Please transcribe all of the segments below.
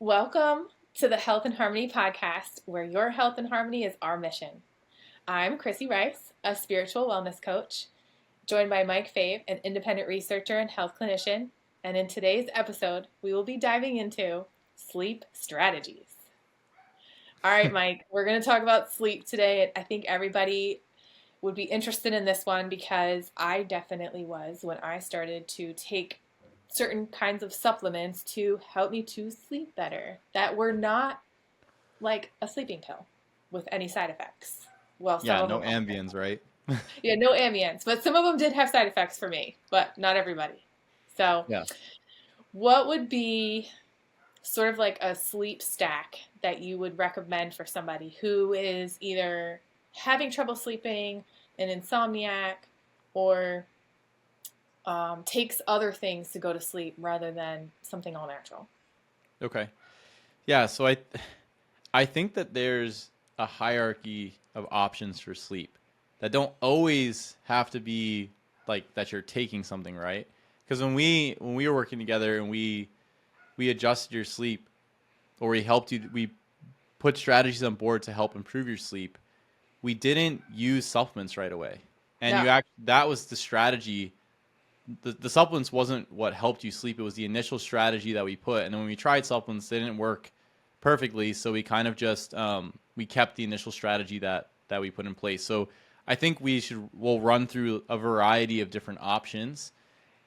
Welcome to the Health and Harmony podcast, where your health and harmony is our mission. I'm Chrissy Rice, a spiritual wellness coach, joined by Mike Fave, an independent researcher and health clinician. And in today's episode, we will be diving into sleep strategies. All right, Mike, we're going to talk about sleep today. I think everybody would be interested in this one because I definitely was when I started to take certain kinds of supplements to help me to sleep better that were not like a sleeping pill with any side effects. Well, some Yeah, of no them ambience, right? yeah, no ambience, but some of them did have side effects for me, but not everybody. So, Yeah. what would be sort of like a sleep stack that you would recommend for somebody who is either having trouble sleeping, an insomniac, or takes other things to go to sleep rather than something all natural? Okay. Yeah, so I think that there's a hierarchy of options for sleep that don't always have to be like that you're taking something, right? Because when we were working together and we adjusted your sleep, or we put strategies on board to help improve your sleep, we didn't use supplements right away. And No. that was the strategy. The supplements wasn't what helped you sleep. It was the initial strategy that we put. And then when we tried supplements, they didn't work perfectly. So we kind of just we kept the initial strategy that we put in place. So I think we'll run through a variety of different options.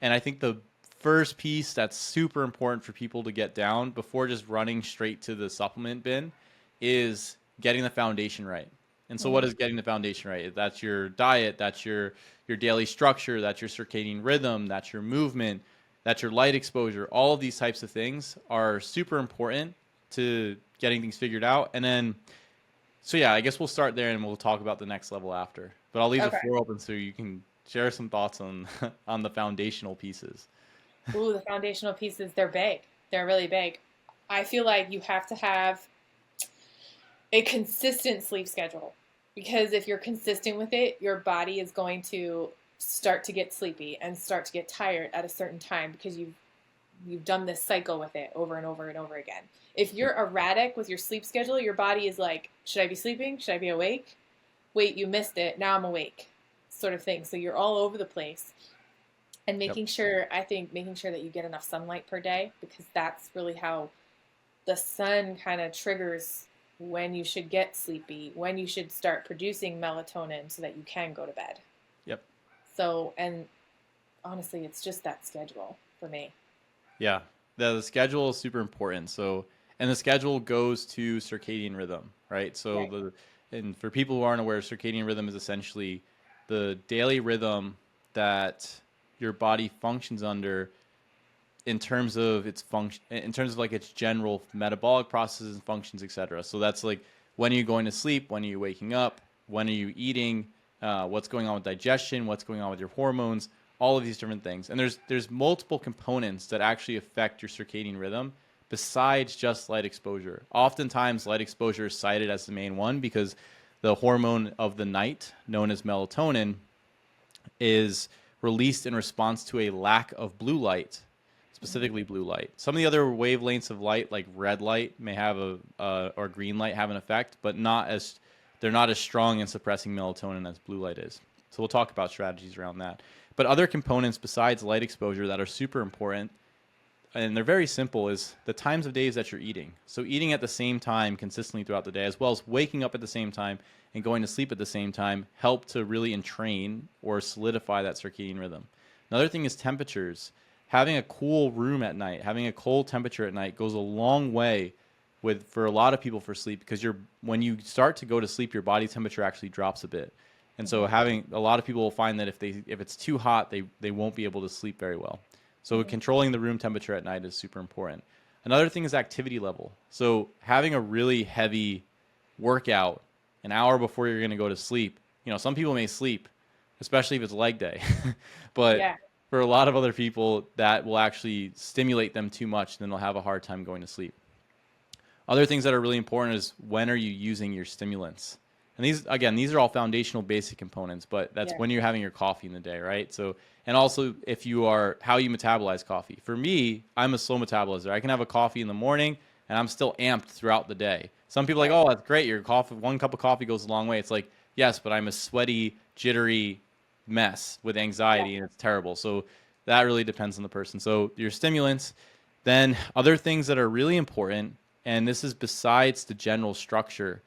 And I think the first piece that's super important for people to get down before just running straight to the supplement bin is getting the foundation right. And so what Mm-hmm. is getting the foundation right? That's your diet, that's your daily structure, that's your circadian rhythm, that's your movement, that's your light exposure. All of these types of things are super important to getting things figured out. And then, so yeah, I guess we'll start there and we'll talk about the next level after. But I'll leave the Okay. floor open so you can share some thoughts on on the foundational pieces. Ooh, the foundational pieces, they're big. They're really big. I feel like you have to have a consistent sleep schedule because if you're consistent with it, your body is going to start to get sleepy and start to get tired at a certain time because you've done this cycle with it over and over and over again. If you're erratic with your sleep schedule, your body is like, should I be sleeping? Should I be awake? Wait, you missed it. Now I'm awake. Sort of thing. So you're all over the place. And Yep. making sure that you get enough sunlight per day because that's really how the sun kind of triggers when you should get sleepy, when you should start producing melatonin so that you can go to bed. Yep. So, and honestly, it's just that schedule for me. Yeah. The schedule is super important. So, and the schedule goes to circadian rhythm, right? So Right. and for people who aren't aware, circadian rhythm is essentially the daily rhythm that your body functions under in terms of its function, in terms of like its general metabolic processes and functions, etc. So that's like, when are you going to sleep, when are you waking up, when are you eating, what's going on with digestion, what's going on with your hormones, all of these different things. And there's multiple components that actually affect your circadian rhythm besides just light exposure. Oftentimes light exposure is cited as the main one because the hormone of the night, known as melatonin, is released in response to a lack of blue light, specifically blue light. Some of the other wavelengths of light, like red light, may have or green light, have an effect, but they're not as strong in suppressing melatonin as blue light is. So we'll talk about strategies around that. But other components besides light exposure that are super important, and they're very simple, is the times of days that you're eating. So eating at the same time consistently throughout the day, as well as waking up at the same time and going to sleep at the same time, help to really entrain or solidify that circadian rhythm. Another thing is temperatures. Having a cool room at night, having a cold temperature at night goes a long way for a lot of people for sleep, because when you start to go to sleep, your body temperature actually drops a bit. And so Mm-hmm. having a lot of people will find that if it's too hot, they won't be able to sleep very well. So Mm-hmm. controlling the room temperature at night is super important. Another thing is activity level. So having a really heavy workout an hour before you're going to go to sleep. Some people may sleep, especially if it's leg day. But Yeah. for a lot of other people, that will actually stimulate them too much, and then they'll have a hard time going to sleep. Other things that are really important is, when are you using your stimulants? And these are all foundational basic components, but that's Yeah. when you're having your coffee in the day, right? So, and also how you metabolize coffee. For me, I'm a slow metabolizer. I can have a coffee in the morning, and I'm still amped throughout the day. Some people are like, oh, that's great. Your coffee, 1 cup of coffee goes a long way. It's like, yes, but I'm a sweaty, jittery mess with anxiety, and it's terrible. So that really depends on the person. So your stimulants, then other things that are really important, and this is besides the general structure,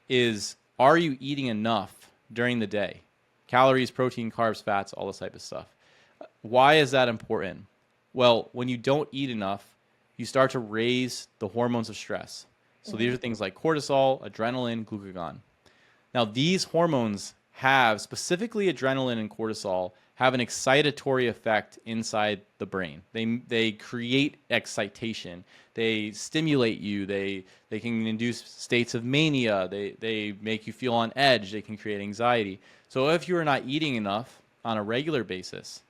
is are you eating enough during the day? Calories, protein, carbs, fats, all this type of stuff. Why is that important? Well, when you don't eat enough, you start to raise the hormones of stress. So these are things like cortisol, adrenaline, glucagon. Now, these hormones have, specifically adrenaline and cortisol, have an excitatory effect inside the brain. They create excitation. They stimulate you. They can induce states of mania. They make you feel on edge. They can create anxiety. So if you are not eating enough on a regular basis,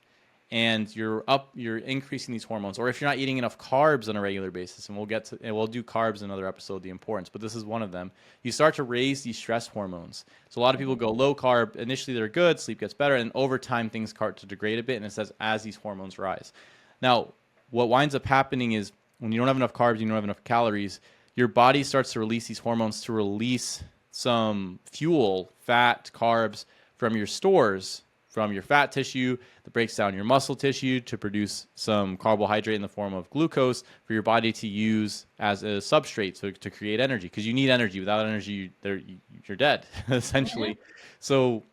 and you're increasing these hormones, or if you're not eating enough carbs on a regular basis, and we'll do carbs in another episode, the importance, but this is one of them, you start to raise these stress hormones. So a lot of people go low carb, initially they're good, sleep gets better, and over time things start to degrade a bit, and it says as these hormones rise. Now, what winds up happening is when you don't have enough carbs, you don't have enough calories, your body starts to release these hormones to release some fuel, fat, carbs from your stores, from your fat tissue that breaks down your muscle tissue to produce some carbohydrate in the form of glucose for your body to use as a substrate to create energy, because you need energy. Without energy, you're dead, essentially. So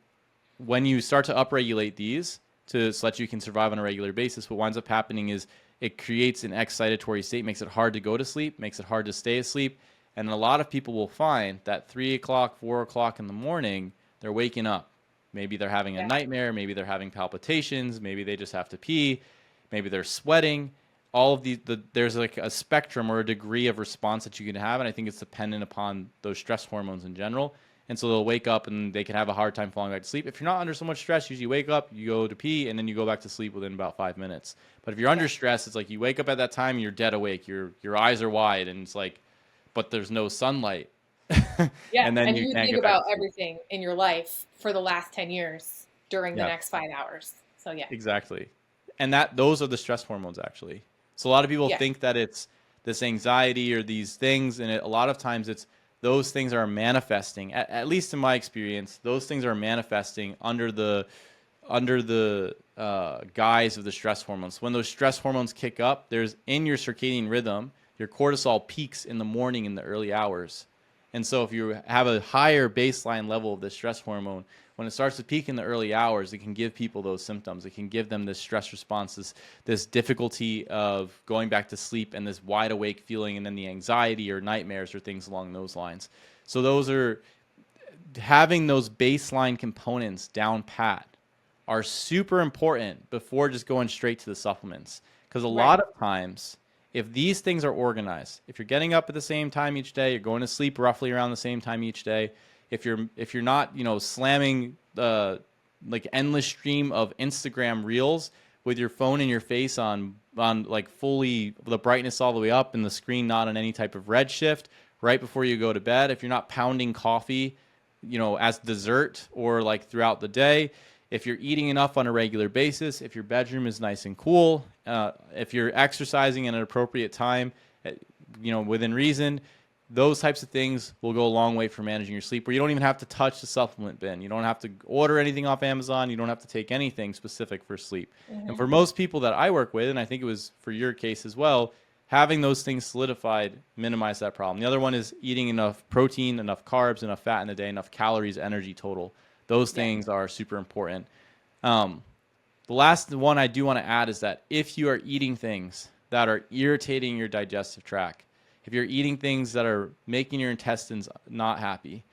when you start to upregulate these so that you can survive on a regular basis, what winds up happening is it creates an excitatory state, makes it hard to go to sleep, makes it hard to stay asleep. And a lot of people will find that 3 o'clock, 4 o'clock in the morning, they're waking up. Maybe they're having a nightmare. Maybe they're having palpitations. Maybe they just have to pee. Maybe they're sweating. All of there's like a spectrum or a degree of response that you can have, and I think it's dependent upon those stress hormones in general. And so they'll wake up and they can have a hard time falling back to sleep. If you're not under so much stress, usually you wake up, you go to pee, and then you go back to sleep within about 5 minutes. But if you're under stress, it's like you wake up at that time and you're dead awake. Your eyes are wide, and it's like, but there's no sunlight. And then you can't think get back about to sleep. everything in your life for the last 10 years during the next 5 hours. So Exactly. And those are the stress hormones, actually. So a lot of people think that it's this anxiety or these things, and a lot of times it's those things are manifesting. At least in my experience, those things are manifesting under the guise of the stress hormones. When those stress hormones kick up, there's in your circadian rhythm, your cortisol peaks in the morning in the early hours. And so if you have a higher baseline level of this stress hormone, when it starts to peak in the early hours, it can give people those symptoms. It can give them this stress response, this difficulty of going back to sleep, and this wide awake feeling, and then the anxiety or nightmares or things along those lines. So those are having those baseline components down pat are super important before just going straight to the supplements. Because a lot of times, if these things are organized, if you're getting up at the same time each day, you're going to sleep roughly around the same time each day, if you're not, slamming the like endless stream of Instagram reels with your phone in your face on like fully the brightness all the way up and the screen not on any type of red shift right before you go to bed, if you're not pounding coffee, as dessert or like throughout the day, if you're eating enough on a regular basis, if your bedroom is nice and cool, if you're exercising at an appropriate time, within reason, those types of things will go a long way for managing your sleep, where you don't even have to touch the supplement bin. You don't have to order anything off Amazon. You don't have to take anything specific for sleep. And for most people that I work with, and I think it was for your case as well, having those things solidified minimize that problem. The other one is eating enough protein, enough carbs, enough fat in a day, enough calories, energy total. Those things are super important. The last one I do want to add is that if you are eating things that are irritating your digestive tract, if you're eating things that are making your intestines not happy,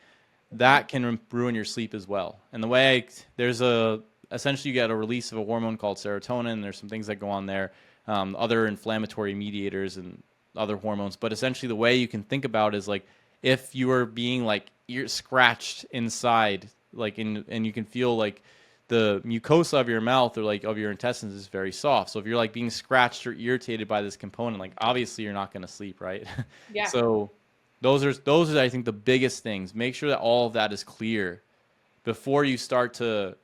that can ruin your sleep as well. And the way essentially you get a release of a hormone called serotonin. There's some things that go on there, other inflammatory mediators and other hormones. But essentially the way you can think about it is like if you are being like scratched inside, like and you can feel like the mucosa of your mouth or like of your intestines is very soft. So if you're like being scratched or irritated by this component, like obviously you're not going to sleep, right? So those are I think the biggest things. Make sure that all of that is clear before you start to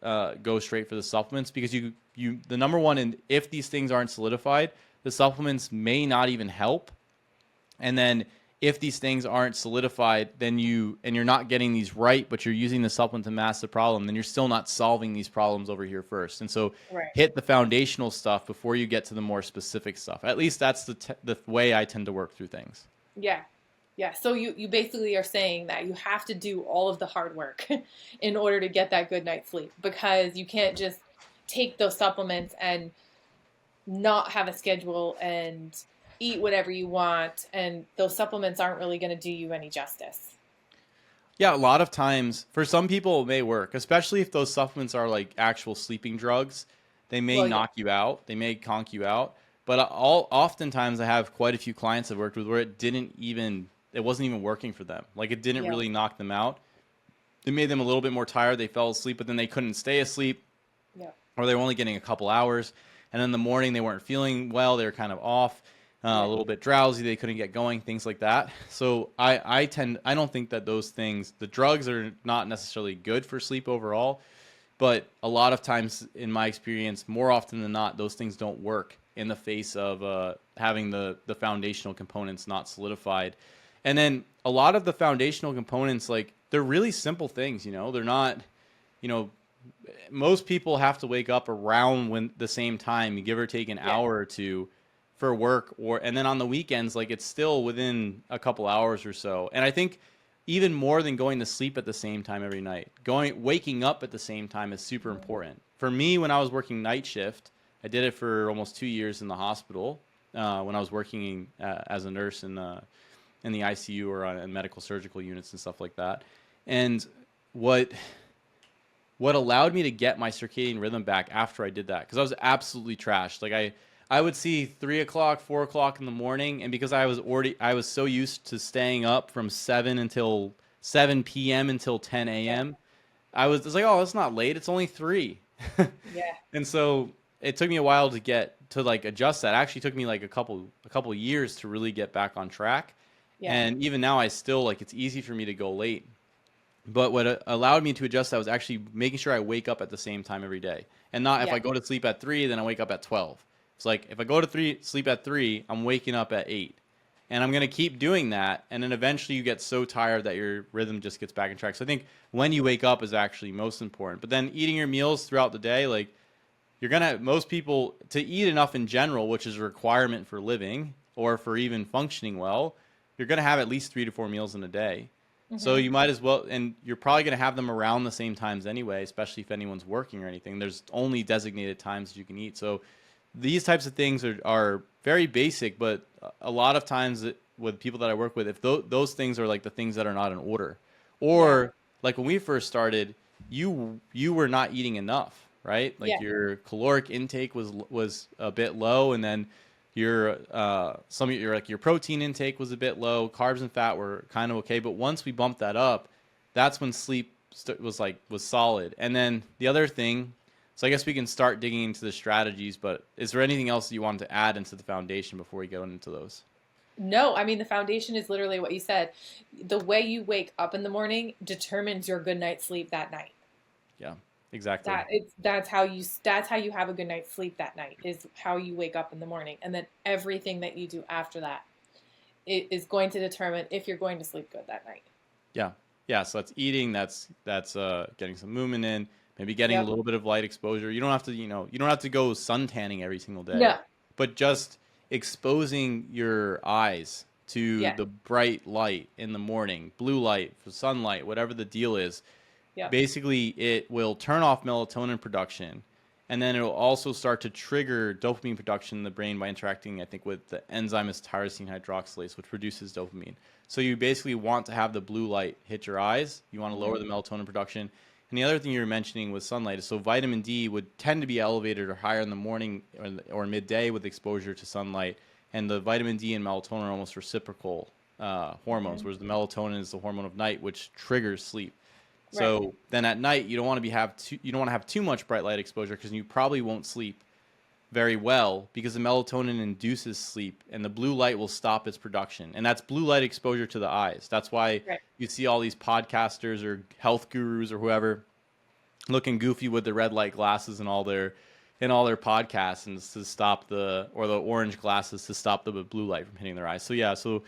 go straight for the supplements, because the number one, and if these things aren't solidified, the supplements may not even help. And then if these things aren't solidified, then you're not getting these right, but you're using the supplement to mask the problem, then you're still not solving these problems over here first. And so Right. hit the foundational stuff before you get to the more specific stuff. At least that's the way I tend to work through things. Yeah. Yeah. So you basically are saying that you have to do all of the hard work in order to get that good night's sleep, because you can't just take those supplements and not have a schedule and eat whatever you want, and those supplements aren't really going to do you any justice. Yeah, a lot of times for some people it may work, especially if those supplements are like actual sleeping drugs. They may Well, yeah. knock you out, they may conk you out. But oftentimes I have quite a few clients I've worked with where it wasn't even working for them. Like it didn't Yeah. really knock them out. It made them a little bit more tired. They fell asleep, but then they couldn't stay asleep, Yeah. or they were only getting a couple hours. And in the morning they weren't feeling well. They were kind of off, a Right. little bit drowsy. They couldn't get going, things like that. So I don't think that those things, the drugs are not necessarily good for sleep overall, but a lot of times in my experience, more often than not, those things don't work in the face of having the foundational components not solidified. And then a lot of the foundational components, like they're really simple things, they're not, you know, most people have to wake up around when the same time, give or take an Yeah. hour or two for work, and then on the weekends, like it's still within a couple hours or so. And I think even more than going to sleep at the same time every night, waking up at the same time is super important. For me, when I was working night shift, I did it for almost 2 years in the hospital, when I was working as a nurse in the ICU or on medical surgical units and stuff like that. And what allowed me to get my circadian rhythm back after I did that, because I was absolutely trashed. Like I would see 3 o'clock, 4 o'clock in the morning, and because I was so used to staying up from 7 p.m. until 10 Yeah. a.m. I was like, oh, it's not late. It's only 3. Yeah. And so it took me a while to get to like adjust that. It actually took me like a couple years to really get back on track. Yeah. And even now, I still like it's easy for me to go late. But what allowed me to adjust that was actually making sure I wake up at the same time every day, and not if Yeah. I go to sleep at 3, then I wake up at 12. It's like if I go to sleep at 3, I'm waking up at 8, and I'm gonna keep doing that, and then eventually you get so tired that your rhythm just gets back in track. So I think when you wake up is actually most important. But then eating your meals throughout the day, like most people, to eat enough in general, which is a requirement for living or for even functioning well, you're gonna have at least 3 to 4 meals in a day. So Hmm. you might as well, and you're probably going to have them around the same times anyway, especially if anyone's working or anything. There's only designated times that you can eat. So these types of things are very basic, but a lot of times with people that I work with, if those things are like the things that are not in order, Yeah. or like when we first started, you were not eating enough, right? Like Yeah. your caloric intake was a bit low, and then your some of your protein intake was a bit low. Carbs and fat were kind of okay, but once we bumped that up, that's when sleep was solid. And then the other thing, so I guess we can start digging into the strategies. But is there anything else that you wanted to add into the foundation before we go into those? No, I mean, the foundation is literally what you said. The way you wake up in the morning determines your good night's sleep that night. Yeah, exactly. That's how you have a good night's sleep that night, is how you wake up in the morning, and then everything that you do after that is going to determine if you're going to sleep good that night. Yeah, yeah. So that's eating. That's getting some movement in. Maybe getting a Yep. little bit of light exposure. You don't have to, you don't have to go sun tanning every single day, No. but just exposing your eyes to Yeah. the bright light in the morning, blue light, for sunlight, whatever the deal is. Yep. Basically, it will turn off melatonin production, and then it'll also start to trigger dopamine production in the brain by interacting, I think, with the enzyme is tyrosine hydroxylase, which produces dopamine. So you basically want to have the blue light hit your eyes. You want to lower Hmm. the melatonin production. And the other thing you were mentioning with sunlight is, so vitamin D would tend to be elevated or higher in the morning or midday with exposure to sunlight. And the vitamin D and melatonin are almost reciprocal hormones, Hmm. whereas the melatonin is the hormone of night, which triggers sleep. Right. So then at night, you don't want to have too much bright light exposure, because you probably won't sleep very well, because the melatonin induces sleep and the blue light will stop its production. And that's blue light exposure to the eyes. That's why Right. you see all these podcasters or health gurus or whoever looking goofy with the red light glasses and all their podcasts, and to stop the orange glasses to stop the blue light from hitting their eyes. So yeah, so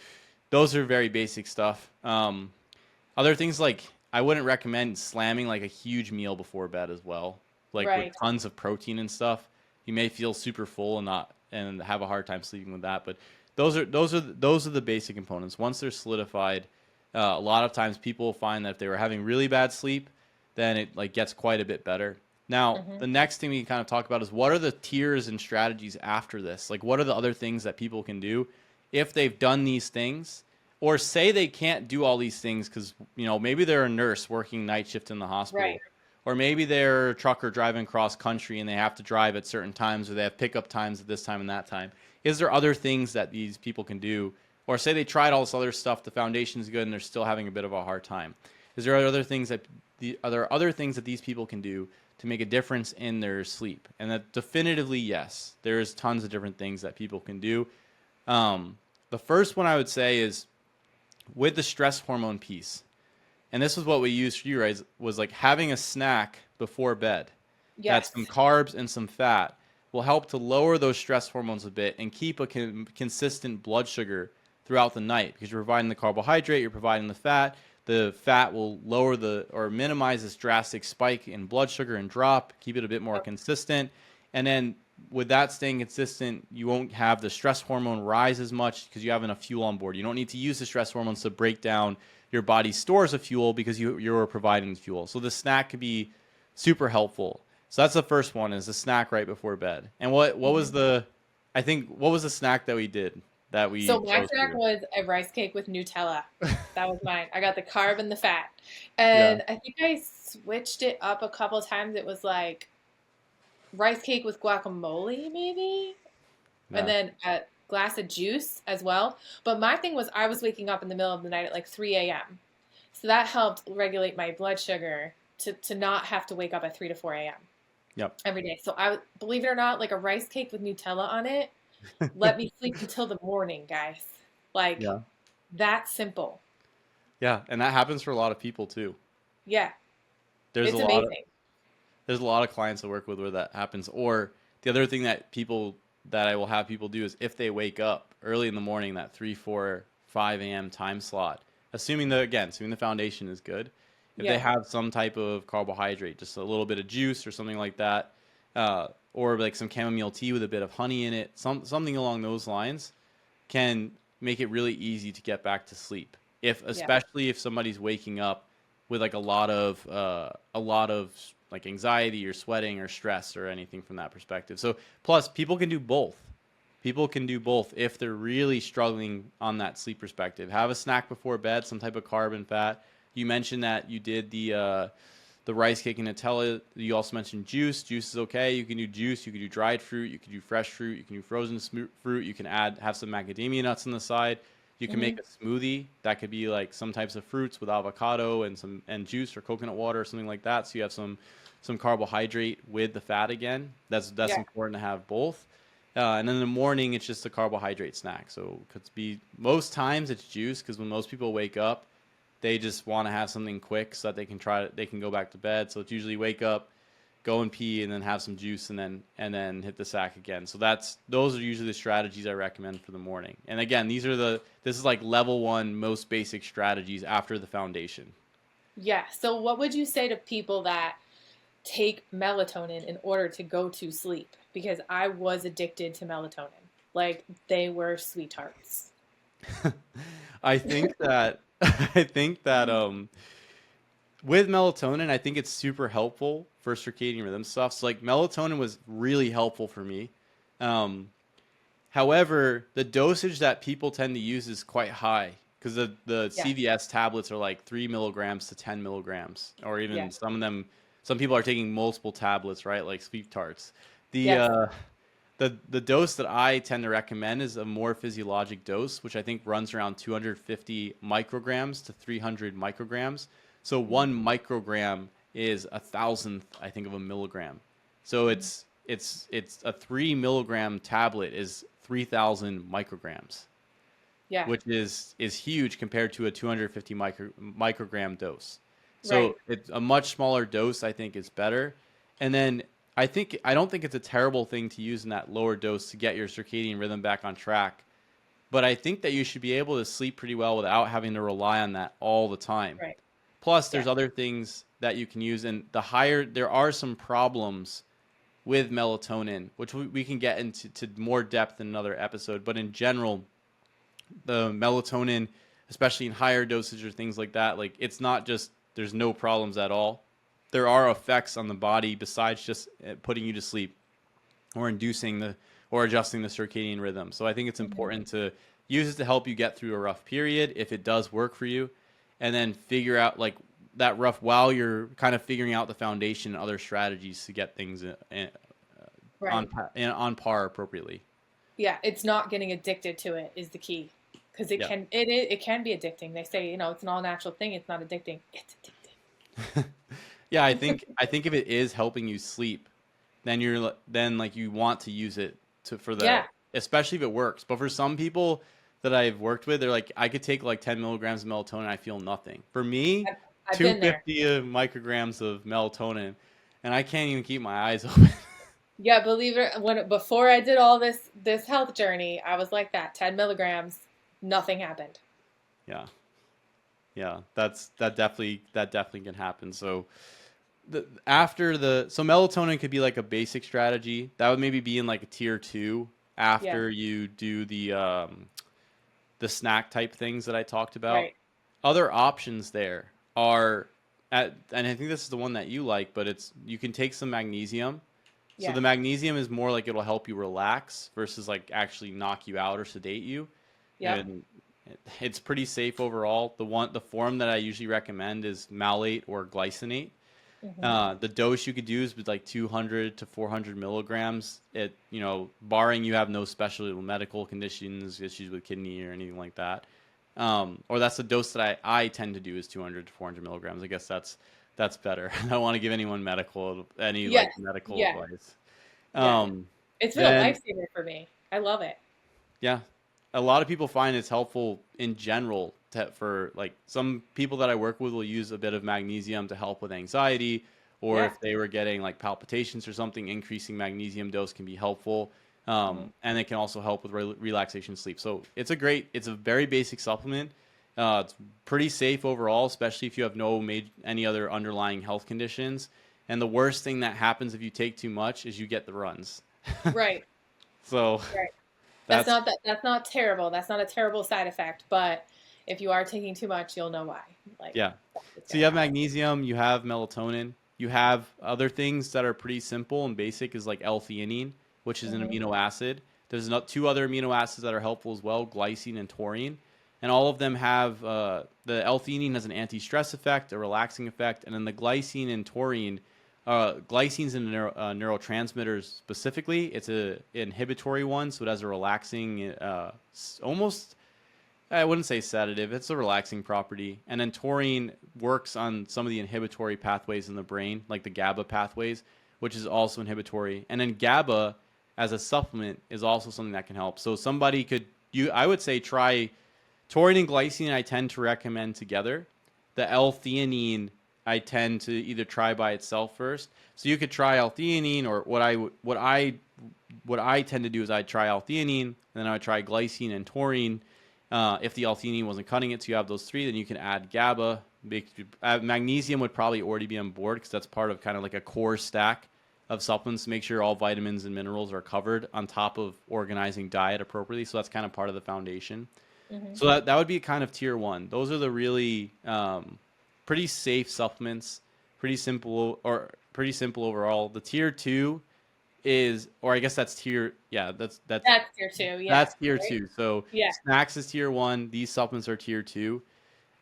those are very basic stuff. Other things like I wouldn't recommend slamming like a huge meal before bed as well, like with Right. tons of protein and stuff. You may feel super full and not and have a hard time sleeping with that. But those are the basic components. Once they're solidified, a lot of times people find that if they were having really bad sleep, then it like gets quite a bit better. Now, Hmm. the next thing we can kind of talk about is what are the tiers and strategies after this? Like, what are the other things that people can do if they've done these things, or say they can't do all these things because maybe they're a nurse working night shift in the Right. hospital, or maybe they're a trucker driving cross country and they have to drive at certain times, or they have pickup times at this time and that time. Is there other things that these people can do, or say they tried all this other stuff, the foundation's good, and they're still having a bit of a hard time? Is there other things that are there other things that these people can do to make a difference in their sleep? And that definitively, yes, there's tons of different things that people can do. The first one I would say is with the stress hormone piece. And this is what we used for you guys, was like having a snack before bed. That's Yes. some carbs and some fat will help to lower those stress hormones a bit and keep a consistent blood sugar throughout the night, because you're providing the carbohydrate, you're providing the fat. The fat will lower or minimize this drastic spike in blood sugar and drop, keep it a bit more consistent. And then with that staying consistent, you won't have the stress hormone rise as much because you have enough fuel on board. You don't need to use the stress hormones to break down your body's stores of fuel because you're providing the fuel. So the snack could be super helpful. So that's the first one, is the snack right before bed. And what was what was the snack that we did that we So my chose snack for was a rice cake with Nutella. That was mine. I got the carb and the fat. you? Yeah. And I think I switched it up a couple times. It was like rice cake with guacamole, maybe, and Yeah. then a glass of juice as well. But my thing was I was waking up in the middle of the night at like 3 a.m. So that helped regulate my blood sugar to not have to wake up at 3 to 4 a.m. Yep. every day. So believe it or not, like a rice cake with Nutella on it, let me sleep until the morning, guys. Like Yeah. that simple. Yeah. And that happens for a lot of people too. Yeah, There's a it's lot of amazing. there's a lot of clients I work with where that happens. Or the other thing that I will have people do is if they wake up early in the morning, that 3, 4, 5 a.m. time slot, assuming the foundation is good, if they Yeah. have some type of carbohydrate, just a little bit of juice or something like that, or like some chamomile tea with a bit of honey in it, something along those lines, can make it really easy to get back to sleep. Yeah. Especially if somebody's waking up with like a lot of like anxiety or sweating or stress or anything from that perspective. So plus people can do both. People can do both if they're really struggling on that sleep perspective. Have a snack before bed, some type of carb and fat. You mentioned that you did the rice cake and Nutella. You also mentioned juice. Juice is okay. You can do juice. You can do dried fruit. You can do fresh fruit. You can do frozen fruit. You can have some macadamia nuts on the side. You can make Hmm. a smoothie that could be like some types of fruits with avocado and juice or coconut water or something like that. So you have some carbohydrate with the fat again. That's Yeah. important to have both. And then in the morning, it's just a carbohydrate snack. So it could be most times it's juice, because when most people wake up, they just want to have something quick so that they can go back to bed. So it's usually wake up, go and pee, and then have some juice, and then hit the sack again. So those are usually the strategies I recommend for the morning. And again, this is like level 1 most basic strategies after the foundation. Yeah. So what would you say to people that take melatonin in order to go to sleep? Because I was addicted to melatonin. Like they were sweethearts. I think that with melatonin, I think it's super helpful for circadian rhythm stuff. So like melatonin was really helpful for me. Um, However, the dosage that people tend to use is quite high, because the Yeah. CVS tablets are like 3 milligrams to 10 milligrams, or Yeah. even some people are taking multiple tablets, right? Like sweet tarts. The Yes. uh, the dose that I tend to recommend is a more physiologic dose, which I think runs around 250 micrograms to 300 micrograms. So Mhm. 1 microgram is a thousandth, I think, of a milligram. So Mhm. it's a 3 milligram tablet is 3,000 micrograms, Yeah. which is huge compared to a 250 microgram dose. Right. So it's a much smaller dose, I think, is better. And then I don't think it's a terrible thing to use in that lower dose to get your circadian rhythm back on track. But I think that you should be able to sleep pretty well without having to rely on that all the time. Right. Plus, Yeah. there's other things that you can use, and there are some problems with melatonin, which we can get into more depth in another episode. But in general, the melatonin, especially in higher dosage or things like that, like it's not just there's no problems at all. There are effects on the body besides just putting you to sleep or adjusting the circadian rhythm. So I think it's important to use it to help you get through a rough period if it does work for you, and then figure out like that rough while you're kind of figuring out the foundation and other strategies to get things Right. on par appropriately. Yeah, it's not getting addicted to it is the key, because Yeah. it can be addicting. They say, it's an all natural thing. It's not addicting. It's addicting. Yeah, I think if it is helping you sleep, then like you want to use it for that, Yeah. especially if it works. But for some people that I've worked with, they're like, I could take like 10 milligrams of melatonin, I feel nothing. For me, I've been there. 250 micrograms of melatonin, and I can't even keep my eyes open. Yeah, believe it. Before I did all this health journey, I was like that. 10 milligrams, nothing happened. Yeah, yeah, that definitely can happen. So so melatonin could be like a basic strategy that would maybe be in like a tier 2 after you do the snack type things that I talked about. Right. Other options there are and I think this is the one that you like, but you can take some magnesium. So Yeah. the magnesium is more like it'll help you relax versus like actually knock you out or sedate you. Yeah. And it's pretty safe overall. The form that I usually recommend is malate or glycinate. The dose you could do is with like 200 to 400 milligrams. Barring you have no special medical conditions, issues with kidney or anything like that. Or that's the dose that I tend to do is 200 to 400 milligrams. I guess that's better. I don't want to give anyone medical advice. Yeah. It's been a lifesaver for me. I love it. Yeah, a lot of people find it's helpful in general for like some people that I work with will use a bit of magnesium to help with anxiety, or if they were getting like palpitations or something, increasing magnesium dose can be helpful. And it can also help with relaxation sleep. So it's a very basic supplement. It's pretty safe overall, especially if you have any other underlying health conditions. And the worst thing that happens if you take too much is you get the runs. Right. So Right. That's not terrible. That's not a terrible side effect, but if you are taking too much, you'll know why. Yeah. So you have magnesium, you have melatonin, you have other things that are pretty simple and basic is like L-theanine, which is an amino acid. There's two other amino acids that are helpful as well, glycine and taurine. And all of them have, the L-theanine has an anti-stress effect, a relaxing effect, and then the glycine and taurine, glycine's a neurotransmitter specifically. It's an inhibitory one, so it has a relaxing, almost, I wouldn't say sedative, it's a relaxing property. And then taurine works on some of the inhibitory pathways in the brain, like the GABA pathways, which is also inhibitory. And then GABA as a supplement is also something that can help. So I would say try taurine and glycine. I tend to recommend together. The L-theanine I tend to either try by itself first. So you could try L-theanine, or what I tend to do is I'd try L-theanine, and then I would try glycine and taurine. If the L-theanine wasn't cutting it, so you have those three, then you can add GABA. Magnesium would probably already be on board because that's part of kind of like a core stack of supplements to make sure all vitamins and minerals are covered on top of organizing diet appropriately. So that's kind of part of the foundation. So that would be kind of tier 1. Those are the really pretty safe supplements, pretty simple overall. The tier 2 is, or I guess that's tier, yeah, that's tier 2. Yeah, that's tier 2. So snacks is tier 1. These supplements are tier 2.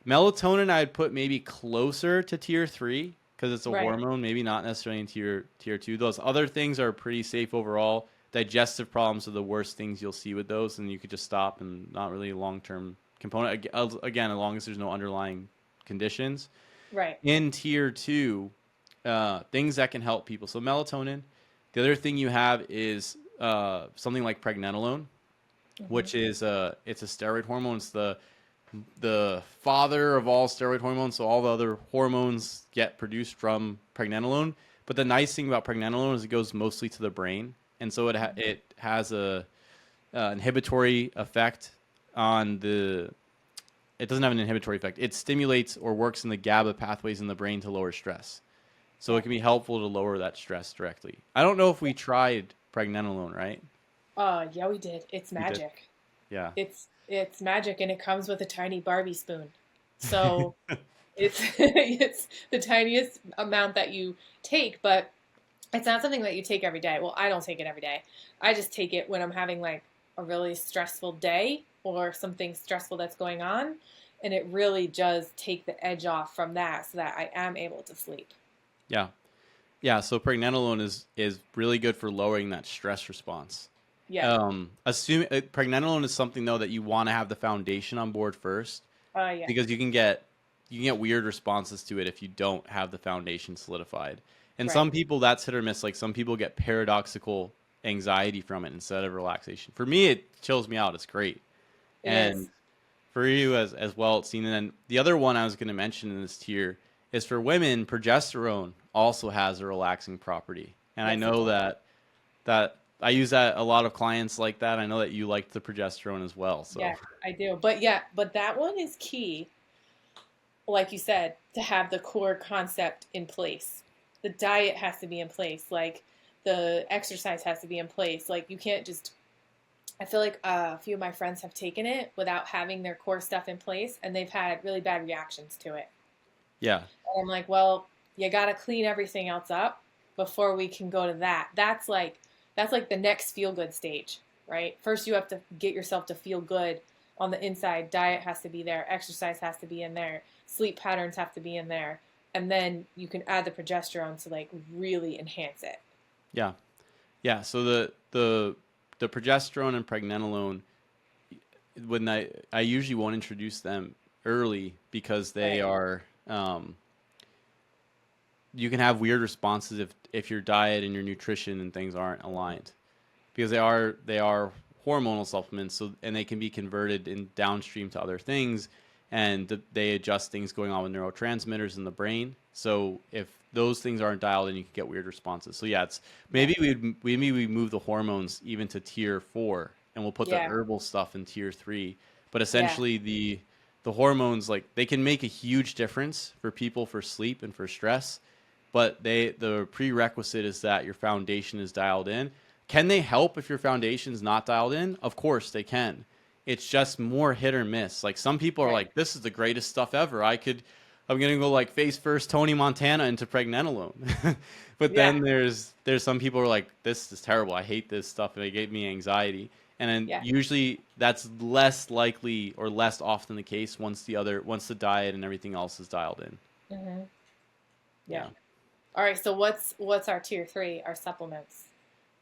Melatonin I'd put maybe closer to tier 3 because it's a hormone, maybe not necessarily in tier 2. Those other things are pretty safe overall. Digestive problems are the worst things you'll see with those, and you could just stop and not really a long-term component. Again, as long as there's no underlying conditions. Right. In tier 2, things that can help people. So melatonin. The other thing you have is something like pregnenolone, which is it's a steroid hormone. It's the father of all steroid hormones. So all the other hormones get produced from pregnenolone. But the nice thing about pregnenolone is it goes mostly to the brain, and so it has a inhibitory effect on the, it doesn't have an inhibitory effect. It stimulates or works in the GABA pathways in the brain to lower stress. So it can be helpful to lower that stress directly. I don't know if we tried pregnenolone, right? Yeah, we did. It's We did. magic. Yeah. It's magic, and it comes with a tiny Barbie spoon. So it's it's the tiniest amount that you take, but it's not something that you take every day. Well, I don't take it every day. I just take it when I'm having like a really stressful day or something stressful that's going on, and it really does take the edge off from that so that I am able to sleep. Yeah. Yeah. So pregnenolone is really good for lowering that stress response. Yeah. Pregnenolone is something though that you want to have the foundation on board first, Yeah. because you can get weird responses to it if you don't have the foundation solidified. And Right. some people, that's hit or miss. Like some people get paradoxical anxiety from it instead of relaxation. For me, it chills me out. It's great. It And is. for you as well, it's seen. And then the other one I was going to mention in this tier is for women. Progesterone also has a relaxing property, and I Yes, it know does. that I use that a lot of clients like that. I know that you like the progesterone as well. So Yeah, I do. But yeah, but that one is key, like you said, to have the core concept in place. The diet has to be in place. Like the exercise has to be in place. Like you can't just. I feel like a few of my friends have taken it without having their core stuff in place, and they've had really bad reactions to it. yeah, And I'm like, well, you got to clean everything else up before we can go to that. That's like the next feel good stage, right? First, you have to get yourself to feel good on the inside. Diet has to be there, exercise has to be in there, sleep patterns have to be in there, and then you can add the progesterone to like really enhance it. yeah, yeah. So the progesterone and pregnenolone, when I usually won't introduce them early because they Right. are you can have weird responses if your diet and your nutrition and things aren't aligned, because they are hormonal supplements, so and they can be converted in downstream to other things, and they adjust things going on with neurotransmitters in the brain. So if those things aren't dialed in, you can get weird responses. So yeah, it's Yeah. maybe we move the hormones even to tier 4, and we'll put the Yeah. herbal stuff in tier 3. But Yeah. essentially the hormones, like, they can make a huge difference for people for sleep and for stress, but the prerequisite is that your foundation is dialed in. Can they help if your foundation's not dialed in? Of course they can. It's just more hit or miss. Like some people are Right. like, this is the greatest stuff ever. I'm gonna go like face first Tony Montana into pregnenolone. But Yeah. then there's some people who are like, this is terrible. I hate this stuff and it gave me anxiety. And then Yeah. usually that's less likely or less often the case once the diet and everything else is dialed in. Hmm. Yeah. Yeah. All right. So what's our tier three? Our supplements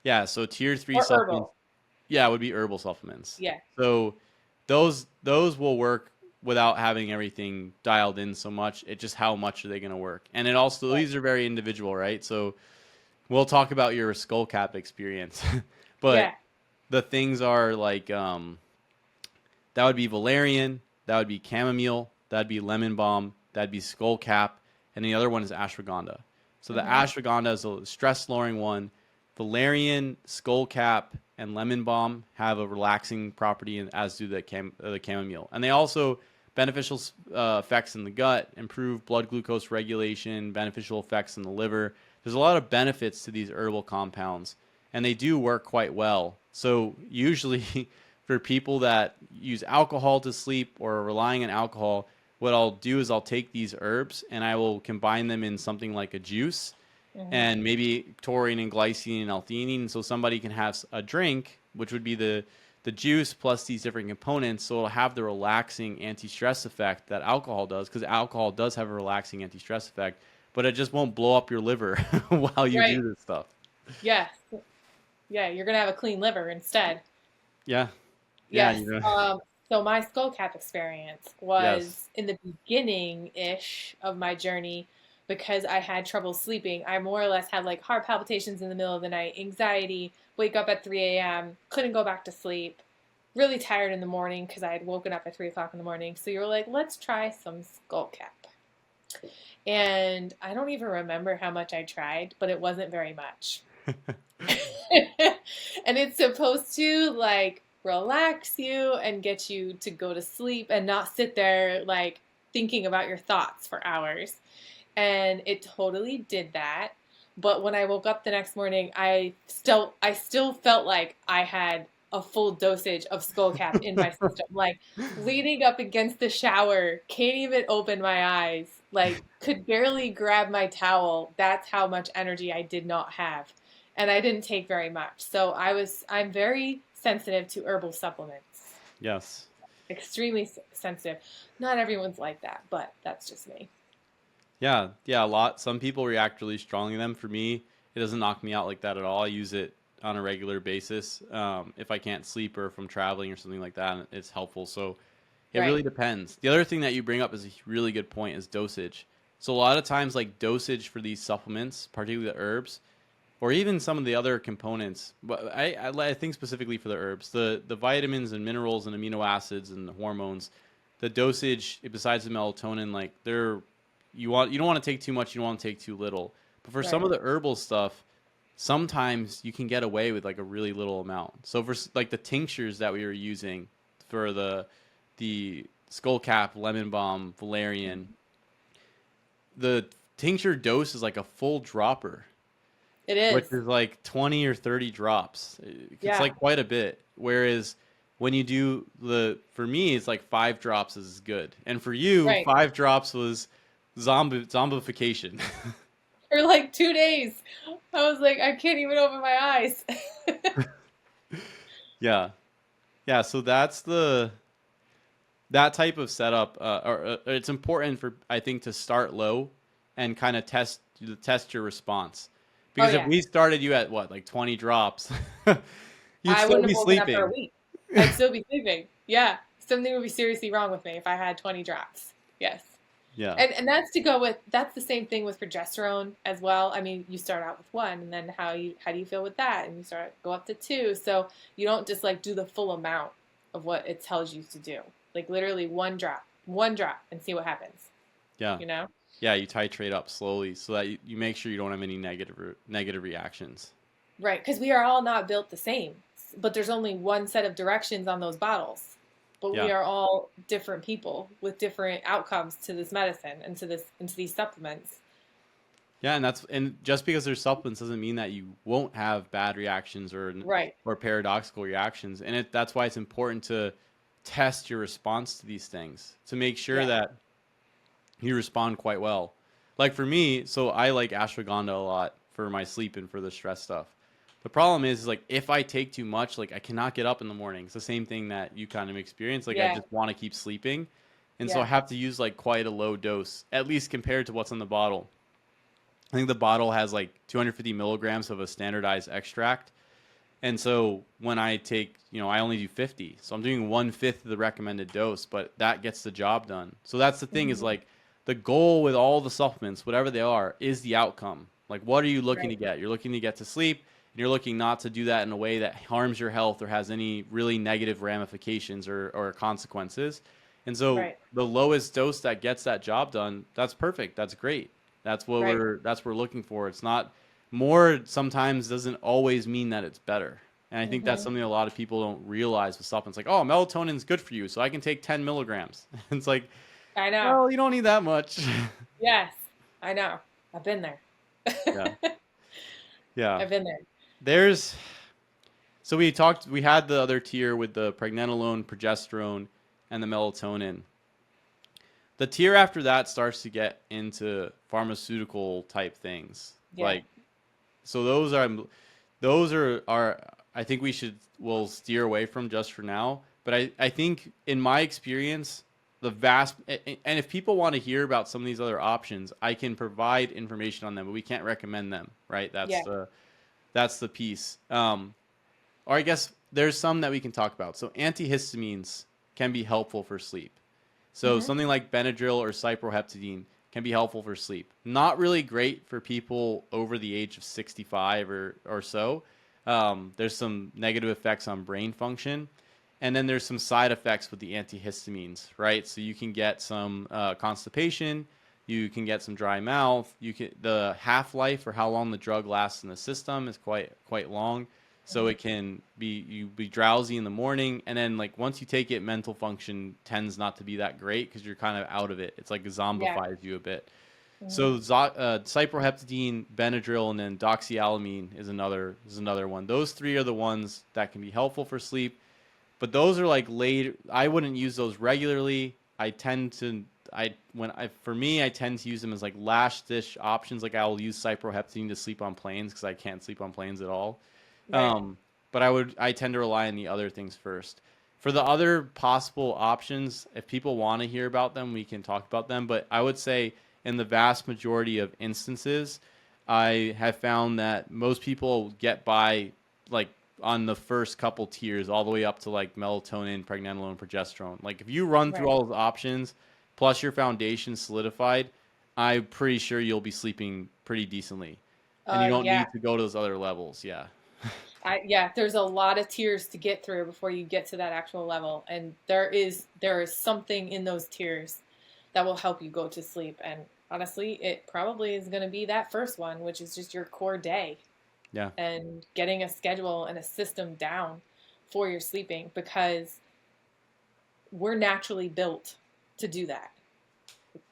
Yeah, so tier 3 or supplements. herbal? Yeah, it would be herbal supplements. Yeah. So those will work without having everything dialed in so much. It's just how much are they going to work, and it also, Right. these are very individual, right? So we'll talk about your skull cap experience, but Yeah. the things are like that would be valerian, that would be chamomile, that'd be lemon balm, that'd be skull cap, and the other one is ashwagandha. So the Hmm. ashwagandha is a stress lowering one. Valerian, skull cap, and lemon balm have a relaxing property, and as do the chamomile. And they also beneficial effects in the gut, improve blood glucose regulation, beneficial effects in the liver. There's a lot of benefits to these herbal compounds, and they do work quite well. So usually for people that use alcohol to sleep or are relying on alcohol, what I'll do is I'll take these herbs and I will combine them in something like a juice, Hmm. and maybe taurine and glycine and L-theanine, so somebody can have a drink, which would be the juice plus these different components, so it'll have the relaxing anti-stress effect that alcohol does, because alcohol does have a relaxing anti-stress effect, but it just won't blow up your liver while you Right. do this stuff. Yeah. Yeah. You're gonna have a clean liver instead. Yeah, yeah, Yes. So my skull cap experience yes, was in the beginning ish of my journey because I had trouble sleeping. I more or less had like heart palpitations in the middle of the night, anxiety, wake up at 3 a.m., couldn't go back to sleep, really tired in the morning because I had woken up at 3 o'clock in the morning. So you were like, let's try some skull cap. And I don't even remember how much I tried, but it wasn't very much. And it's supposed to like relax you and get you to go to sleep and not sit there like thinking about your thoughts for hours. And it totally did that. But when I woke up the next morning, I still felt like I had a full dosage of skullcap in my system. Like leaning up against the shower, can't even open my eyes, like could barely grab my towel. That's how much energy I did not have. And I didn't take very much. So I'm very sensitive to herbal supplements. Yes. Extremely sensitive. Not everyone's like that, but that's just me. Yeah, yeah, a lot. Some people react really strongly to them. For me, it doesn't knock me out like that at all. I use it on a regular basis. If I can't sleep or if I'm traveling or something like that, it's helpful. So it Right. really depends. The other thing that you bring up is a really good point is dosage. So a lot of times, like dosage for these supplements, particularly the herbs, or even some of the other components, but I think specifically for the herbs, the vitamins and minerals and amino acids and the hormones, the dosage besides the melatonin, like you don't want to take too much, you don't want to take too little. But for some Right. of the herbal stuff, sometimes you can get away with like a really little amount. So for like the tinctures that we were using for the skull cap, lemon balm, valerian, the tincture dose is like a full dropper, It which is. is like 20 or 30 drops. It's Yeah. like quite a bit. Whereas when you do for me, it's like 5 drops is good. And for you, Right. 5 drops was zombification. For like 2 days. I was like, I can't even open my eyes. Yeah. Yeah. So that type of setup, it's important for, I think, to start low and kind of test your response. Oh Because if yeah. we started you at what, like 20 drops, you'd I still wouldn't be have woken up for a sleeping. week. I'd still be sleeping. Yeah. Something would be seriously wrong with me if I had 20 drops. Yes. Yeah. And that's the same thing with progesterone as well. I mean, you start out with one and then how do you feel with that? And you go up to two. So you don't just like do the full amount of what it tells you to do. Like literally one drop and see what happens, Yeah. you know? Yeah. You titrate up slowly so that you make sure you don't have any negative reactions. Right, because we are all not built the same, but there's only one set of directions on those bottles. But we Yeah. are all different people with different outcomes to this medicine and to these supplements. Yeah, and just because there's supplements doesn't mean that you won't have bad reactions Right. or paradoxical reactions. And that's why it's important to test your response to these things to make sure Yeah. that you respond quite well. Like for me, so I like ashwagandha a lot for my sleep and for the stress stuff. The problem is like if I take too much, like I cannot get up in the morning. It's the same thing that you kind of experience. Like I Yeah. just want to keep sleeping. And so I Yeah. have to use like quite a low dose, at least compared to what's on the bottle. I think the bottle has like 250 milligrams of a standardized extract. And so when I take, I only do 50. So I'm doing 1/5 of the recommended dose, but that gets the job done. So that's the thing is Hmm. like the goal with all the supplements, whatever they are, is the outcome. Like, what are you looking to Right. get? You're looking to get to sleep, and you're looking not to do that in a way that harms your health or has any really negative ramifications or consequences. And so Right. the lowest dose that gets that job done, that's perfect. That's great. Right. That's what we're looking for. It's not more sometimes doesn't always mean that it's better. And I think that's Hmm. something a lot of people don't realize with supplements. Like, oh, melatonin's good for you, so I can take 10 milligrams. It's like, I know. well, you don't need that much. Yes. I know. I've been there. Yeah, yeah. I've been there. There's so we had the other tier with the pregnenolone, progesterone, and the melatonin. The tier after that starts to get into pharmaceutical type things. Yeah. Like, so those are I think we'll steer away from just for now. But I think in my experience, and if people want to hear about some of these other options, I can provide information on them, but we can't recommend them, right? Yeah. That's the piece. Or I guess there's some that we can talk about. So antihistamines can be helpful for sleep. So Hmm. something like Benadryl or cyproheptadine can be helpful for sleep. Not really great for people over the age of 65 or so. There's some negative effects on brain function. And then there's some side effects with the antihistamines, right? So you can get some constipation. You can get some dry mouth. The half-life or how long the drug lasts in the system is quite long. So it can be, you be drowsy in the morning, and then like once you take it, mental function tends not to be that great because you're kind of out of it. It's like it Yeah. zombifies you a bit. Hmm. So cyproheptadine, Benadryl, and then doxylamine is another one. Those three are the ones that can be helpful for sleep, but those are like late. I wouldn't use those regularly. I tend to for me I tend to use them as like last dish options. Like I'll use cyproheptadine to sleep on planes because I can't sleep on planes at all. Right. Um, but I tend to rely on the other things first. For the other possible options, if people want to hear about them, we can talk about them. But I would say in the vast majority of instances, I have found that most people get by like on the first couple tiers all the way up to like melatonin, pregnenolone, progesterone. Like if you run through Right. all those options plus your foundation solidified, I'm pretty sure you'll be sleeping pretty decently. And you don't Yeah. need to go to those other levels. Yeah. Yeah, there's a lot of tiers to get through before you get to that actual level, and there is something in those tiers that will help you go to sleep. And honestly, it probably is going to be that first one, which is just your core day Yeah. and getting a schedule and a system down for your sleeping, because we're naturally built to do that.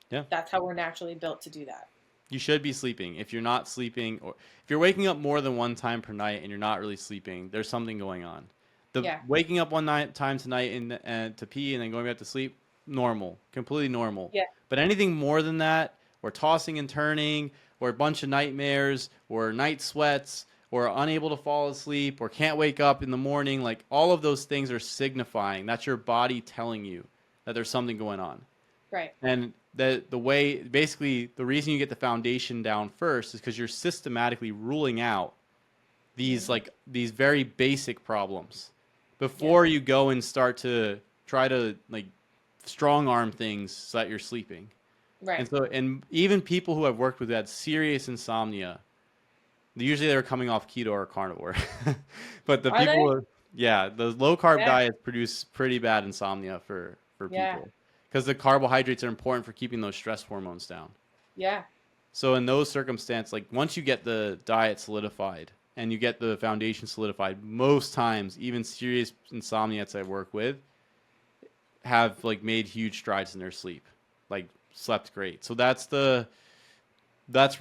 Yeah. That's how we're naturally built to do that. You should be sleeping. If you're not sleeping, or if you're waking up more than one time per night and you're not really sleeping, there's something going on. The Yeah. waking up time tonight and to pee and then going back to sleep, normal, completely normal. Yeah. But anything more than that, or tossing and turning, or a bunch of nightmares, or night sweats, or unable to fall asleep, or can't wake up in the morning, like all of those things are signifying that's your body telling you that there's something going on. Right. And the way, basically the reason you get the foundation down first is because you're systematically ruling out Hmm. these very basic problems Yeah. before you go and start to try to like strong arm things so that you're sleeping. Right. And even people who I've worked with who had serious insomnia, usually they're coming off keto or carnivore. But the Are they? people, yeah, the low carb Yeah. diets produce pretty bad insomnia for Yeah. people because the carbohydrates are important for keeping those stress hormones down. Yeah. So in those circumstances, like once you get the diet solidified and you get the foundation solidified, most times, even serious insomniacs I work with have like made huge strides in their sleep, like slept great. So that's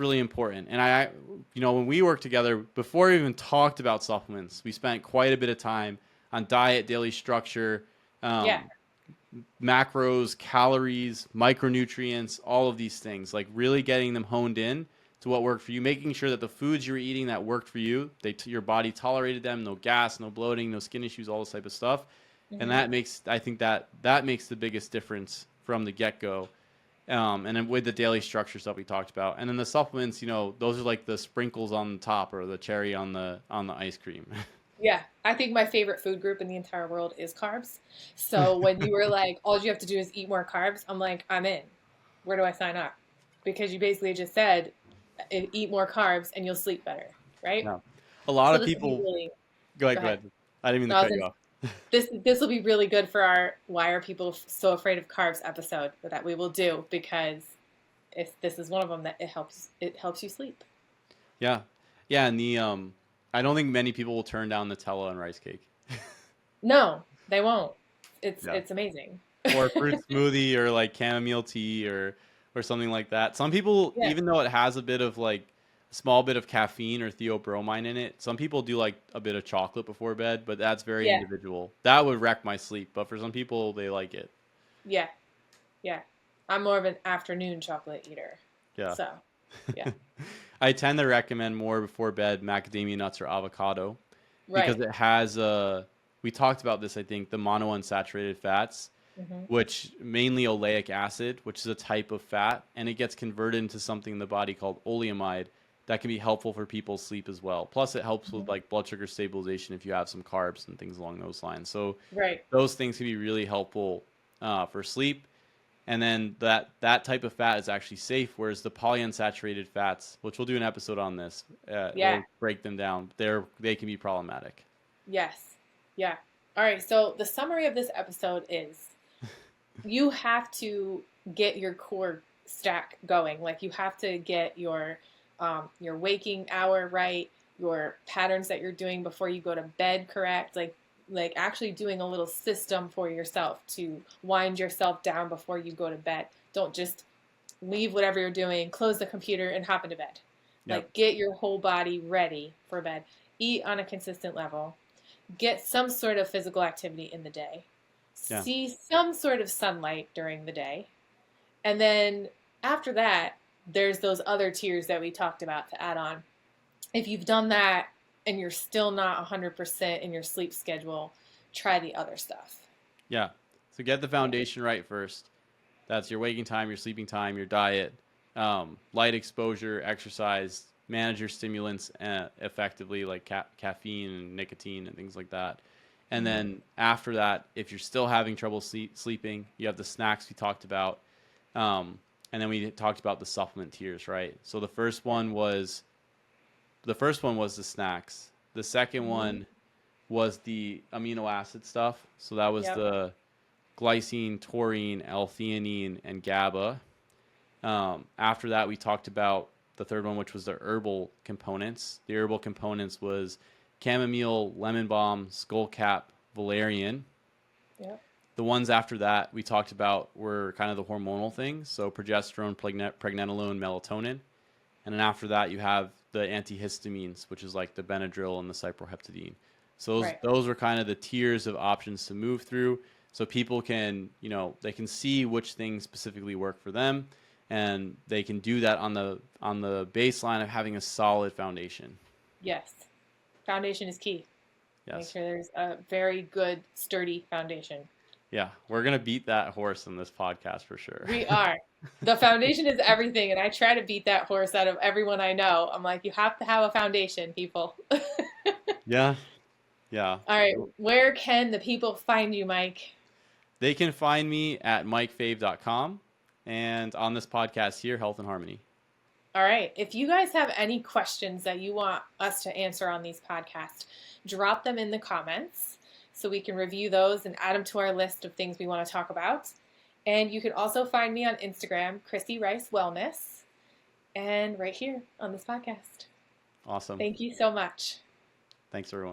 really important. And when we worked together, before we even talked about supplements, we spent quite a bit of time on diet, daily structure, Yeah. um, macros, calories, micronutrients, all of these things, like really getting them honed in to what worked for you, making sure that the foods you were eating that worked for you, your body tolerated them, no gas, no bloating, no skin issues, all this type of stuff. And Hmm. that makes, I think that makes the biggest difference from the get-go. And then with the daily structure stuff we talked about, and then the supplements, those are like the sprinkles on the top or the cherry on the ice cream. Yeah, I think my favorite food group in the entire world is carbs. So when you were like, all you have to do is eat more carbs, I'm like, I'm in. Where do I sign up? Because you basically just said, eat more carbs and you'll sleep better, right? No, a lot So of this will be people. really, Go ahead, go go ahead. ahead. I didn't mean No, to I was cut you gonna, off. this will be really good for our "Why Are People So Afraid of Carbs" episode that we will do, because if this is one of them, that it helps you sleep. Yeah, yeah, and I don't think many people will turn down Nutella and rice cake. No, they won't. It's Yeah. it's amazing. Or a fruit smoothie or like chamomile tea or something like that. Some people, Yeah, even though it has a bit of like a small bit of caffeine or theobromine in it, some people do like a bit of chocolate before bed, but that's very yeah, individual. That would wreck my sleep, but for some people they like it. yeah. Yeah. I'm more of an afternoon chocolate eater. Yeah. So, yeah. I tend to recommend more before bed macadamia nuts or avocado because Right. it has we talked about this, I think, the monounsaturated fats, Hmm. which mainly oleic acid, which is a type of fat, and it gets converted into something in the body called oleamide that can be helpful for people's sleep as well. Plus, it helps with Hmm. like blood sugar stabilization if you have some carbs and things along those lines. So Right. those things can be really helpful for sleep. And then that type of fat is actually safe, whereas the polyunsaturated fats, which we'll do an episode on this, Yeah. we'll break them down. They can be problematic. Yes. Yeah. All right. So, the summary of this episode is you have to get your core stack going. Like, you have to get your waking hour right, your patterns that you're doing before you go to bed correct, like actually doing a little system for yourself to wind yourself down before you go to bed. Don't just leave whatever you're doing, close the computer, and hop into bed. Yep. Like, get your whole body ready for bed. Eat on a consistent level. Get some sort of physical activity in the day. Yeah. See some sort of sunlight during the day. And then after that, there's those other tiers that we talked about to add on. If you've done that and you're still not 100% in your sleep schedule, try the other stuff. Yeah. So get the foundation right first. That's your waking time, your sleeping time, your diet, light exposure, exercise, manage your stimulants effectively, like caffeine and nicotine and things like that. And then after that, if you're still having trouble sleeping, you have the snacks we talked about. And then we talked about the supplement tiers, right? So the first one was the snacks. The second one was the amino acid stuff. So that was the glycine, taurine, L-theanine, and GABA. After that, we talked about the third one, which was the herbal components. The herbal components was chamomile, lemon balm, skullcap, valerian. Yep. The ones after that we talked about were kind of the hormonal things. So progesterone, pregnenolone, melatonin. And then after that, you have the antihistamines, which is like the Benadryl and the cyproheptadine. So those were kind of the tiers of options to move through. So people can, they can see which things specifically work for them, and they can do that on the baseline of having a solid foundation. Yes. Foundation is key. Yes. Make sure there's a very good, sturdy foundation. Yeah, we're going to beat that horse in this podcast for sure. We are. The foundation is everything, and I try to beat that horse out of everyone I know. I'm like, you have to have a foundation, people. Yeah. Yeah. All right. Where can the people find you, Mike? They can find me at mikefave.com and on this podcast here, Health and Harmony. All right. If you guys have any questions that you want us to answer on these podcasts, drop them in the comments so we can review those and add them to our list of things we want to talk about. And you can also find me on Instagram, Chrissy Rice Wellness, and right here on this podcast. Awesome. Thank you so much. Thanks, everyone.